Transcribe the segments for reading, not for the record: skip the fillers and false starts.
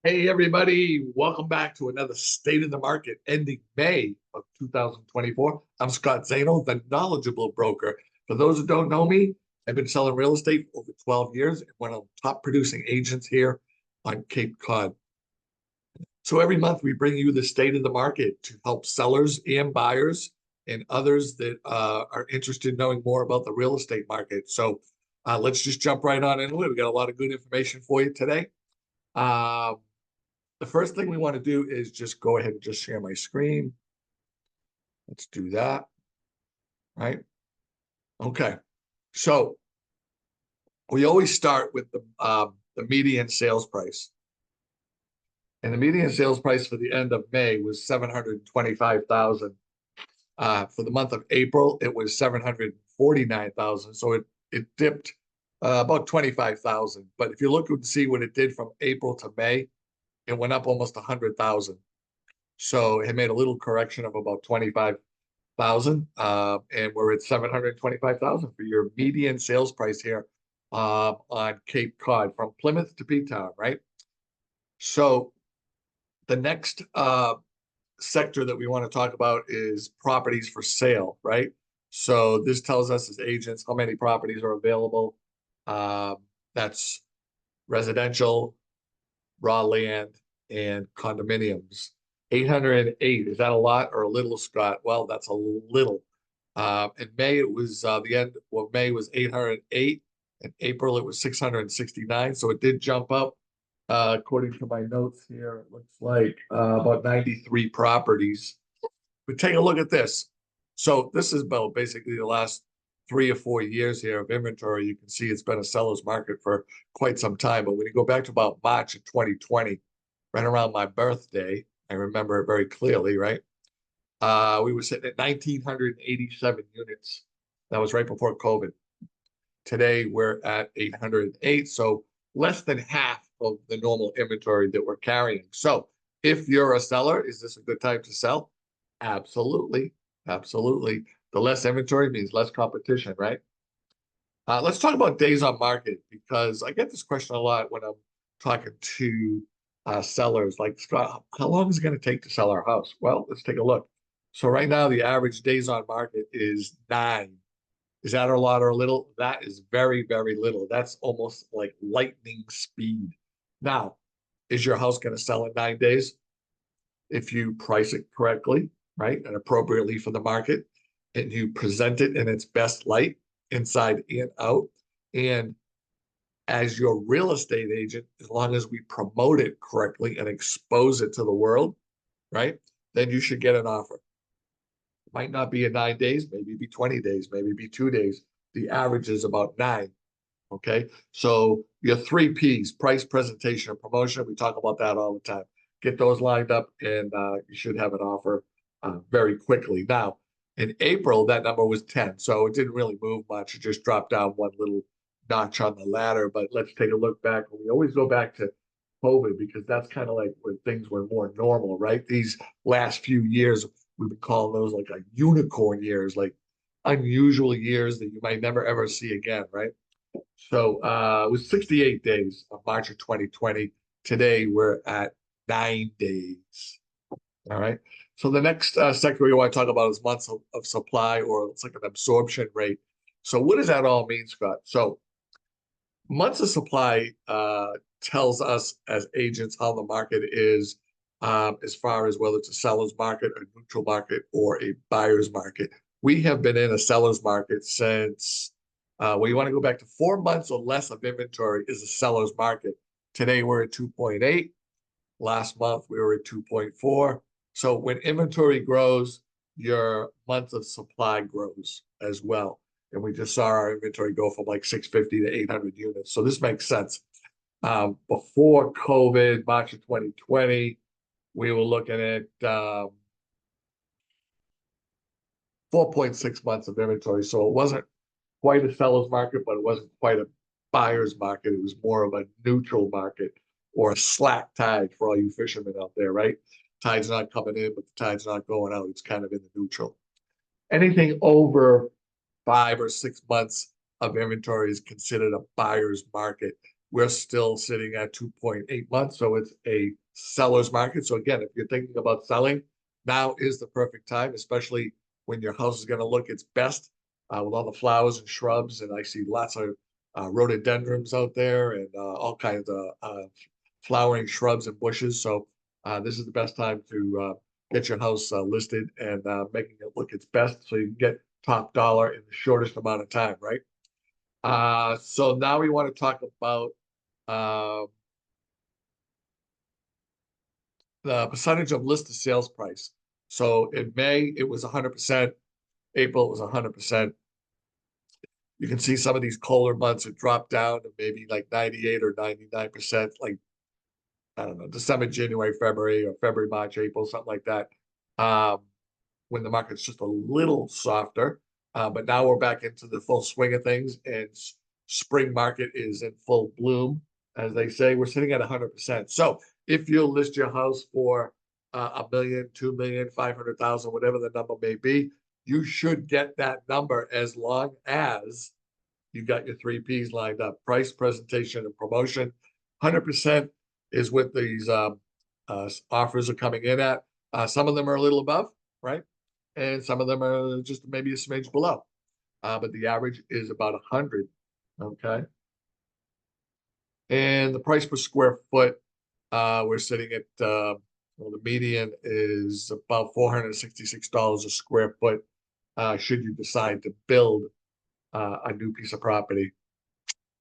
Hey, everybody, welcome back to another State of the Market ending May of 2024. I'm Scott Zaino, the knowledgeable broker. For those who don't know me, I've been selling real estate for over 12 years and one of the top producing agents here on Cape Cod. So every month we bring you the state of the market to help sellers and buyers and others that are interested in knowing more about the real estate market. So let's just jump right on into it. We got a lot of good information for you today. Um, the first thing we want to do is just go ahead and just share my screen. Let's do that, right? Okay. So we always start with the median sales price. And the median sales price for the end of May was 725,000. For the month of April, it was 749,000. So it dipped about 25,000. But if you look and see what it did from April to May, it went up almost 100,000. So it made a little correction of about 25,000, and we're at 725,000 for your median sales price here on Cape Cod from Plymouth to P-Town, right? So the next sector that we want to talk about is properties for sale, right? So this tells us as agents how many properties are available. That's residential, raw land, and condominiums. 808, is that a lot or a little, Scott? Well, that's a little. In May, it was May was 808. In April, it was 669. So it did jump up. According to my notes here, it looks like about 93 properties. But take a look at this. So this is about basically the last 3 or 4 years here of inventory. You can see it's been a seller's market for quite some time. But when you go back to about March of 2020, right around my birthday, I remember it very clearly, right? We were sitting at 1,987 units. That was right before COVID. Today, we're at 808. So less than half of the normal inventory that we're carrying. So if you're a seller, is this a good time to sell? Absolutely. Absolutely. The less inventory means less competition, right? Let's talk about days on market because I get this question a lot when I'm talking to sellers like, Scott, how long is it going to take to sell our house? Well, let's take a look. So right now, the average days on market is 9. Is that a lot or a little? That is very, very little. That's almost like lightning speed. Now, is your house going to sell in 9 days? If you price it correctly, right, and appropriately for the market, and you present it in its best light, inside and out, and as your real estate agent, as long as we promote it correctly and expose it to the world, right, then you should get an offer. It might not be in 9 days, maybe be 20 days, maybe be 2 days. The average is about 9. Okay. So your 3 Ps, price, presentation, and promotion, we talk about that all the time. Get those lined up and you should have an offer very quickly. Now, in April, that number was 10. So it didn't really move much. It just dropped down one little notch on the ladder. But let's take a look back. We always go back to COVID because that's kind of like when things were more normal, right? These last few years, we've been calling those like a unicorn years, like unusual years that you might never ever see again, right? So it was 68 days of March of 2020. Today we're at 9 days. All right. So the next sector we want to talk about is months of supply, or it's like an absorption rate. So what does that all mean, Scott? So months of supply tells us as agents how the market is as far as whether it's a seller's market, a neutral market, or a buyer's market. We have been in a seller's market since well, you want to go back to 4 months or less of inventory is a seller's market. Today we're at 2.8. Last month we were at 2.4. So when inventory grows, your month of supply grows as well. And we just saw our inventory go from like 650 to 800 units. So this makes sense. Before COVID, March of 2020, we were looking at 4.6 months of inventory. So it wasn't quite a seller's market, but it wasn't quite a buyer's market. It was more of a neutral market or a slack tide for all you fishermen out there, right? Tide's not coming in, but the tide's not going out. It's kind of in the neutral. Anything over 5 or 6 months of inventory is considered a buyer's market. we're still sitting at 2.8 months. So it's a seller's market. So again, if you're thinking about selling, now is the perfect time, especially when your house is going to look its best with all the flowers and shrubs. And I see lots of rhododendrons out there and all kinds of flowering shrubs and bushes. So this is the best time to get your house listed and making it look its best so you can get top dollar in the shortest amount of time, right? So now we want to talk about the percentage of list to sales price. So in May, it was 100%. April, it was 100%. You can see some of these colder months, it dropped down to maybe like 98 or 99%, like, I don't know, December, January, February, or February, March, April, something like that. When the market's just a little softer. But now we're back into the full swing of things, and spring market is in full bloom. As they say, we're sitting at 100%. So if you list your house for $1 million, 2 million, 500,000, whatever the number may be, you should get that number as long as you got your 3 Ps lined up: price, presentation, and promotion. 100% is what these offers are coming in at. Some of them are a little above, right? And some of them are just maybe a smidge below. But the average is about 100, okay? And the price per square foot, we're sitting at, well, the median is about $466 a square foot, should you decide to build a new piece of property,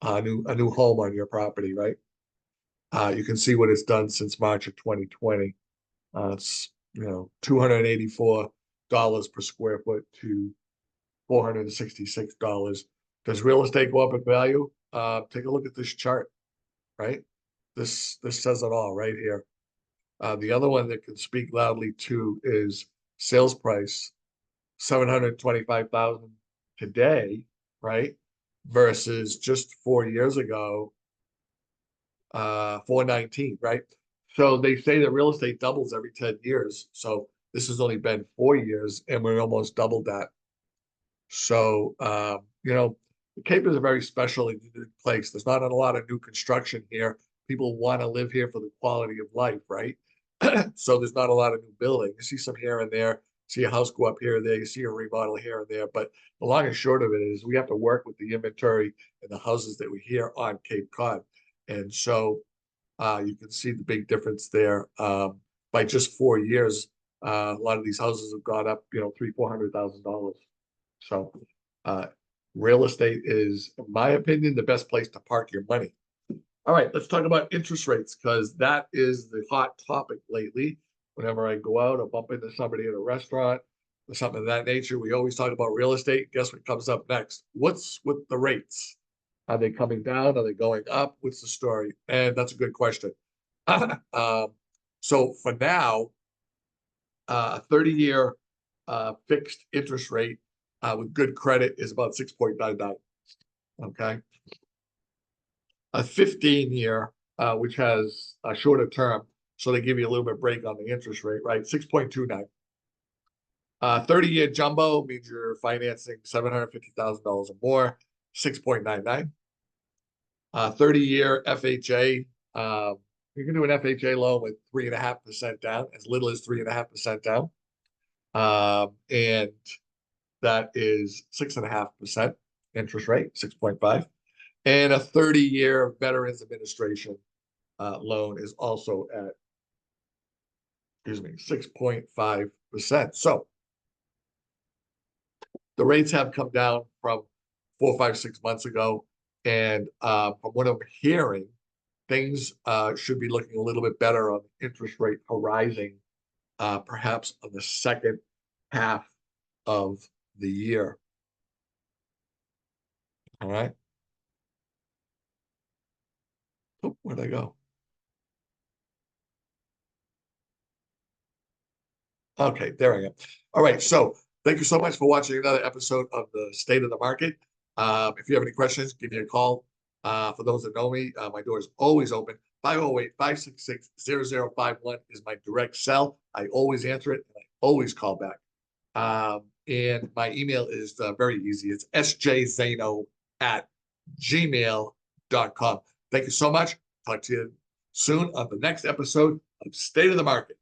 a new home on your property, right? You can see what it's done since March of 2020. It's, $284 per square foot to $466. Does real estate go up in value? Take a look at this chart, right? This says it all right here. The other one that can speak loudly too is sales price, 725,000 today, right? Versus just 4 years ago, 419, right? So they say that real estate doubles every 10 years. So this has only been 4 years and we're almost doubled that. So, the Cape is a very special and unique place. There's not a lot of new construction here. People want to live here for the quality of life, right? So there's not a lot of new building. You see some here and there, see a house go up here and there, you see a remodel here and there. But the long and short of it is we have to work with the inventory and the houses that we hear on Cape Cod. And so you can see the big difference there. By just 4 years, a lot of these houses have gone up, $300,000-400,000. So real estate is, in my opinion, the best place to park your money. All right, let's talk about interest rates, because that is the hot topic lately. Whenever I go out or bump into somebody at a restaurant or something of that nature, we always talk about real estate. Guess what comes up next? What's with the rates? Are they coming down? Are they going up? What's the story? And that's a good question. So for now, a 30-year fixed interest rate with good credit is about 6.99. Okay. A 15-year, which has a shorter term, so they give you a little bit break on the interest rate, right? 6.29. 30-year jumbo means you're financing $750,000 or more, 6.99. 30-year FHA, you can do an FHA loan with 3.5% down, as little as 3.5% down. And that is 6.5% interest rate, 6.5. And a 30-year Veterans Administration loan is also at, 6.5%. So the rates have come down from 4, 5, 6 months ago. And from what I'm hearing, things should be looking a little bit better on the interest rate horizon, perhaps on the second half of the year. All right. Oh, where'd I go? Okay, there I am. All right, so thank you so much for watching another episode of the State of the Market. If you have any questions, give me a call. For those that know me, my door is always open. 508-566-0051 is my direct cell. I always answer it, and I always call back. And my email is very easy. It's sjzaino@gmail.com. Thank you so much. Talk to you soon on the next episode of State of the Market.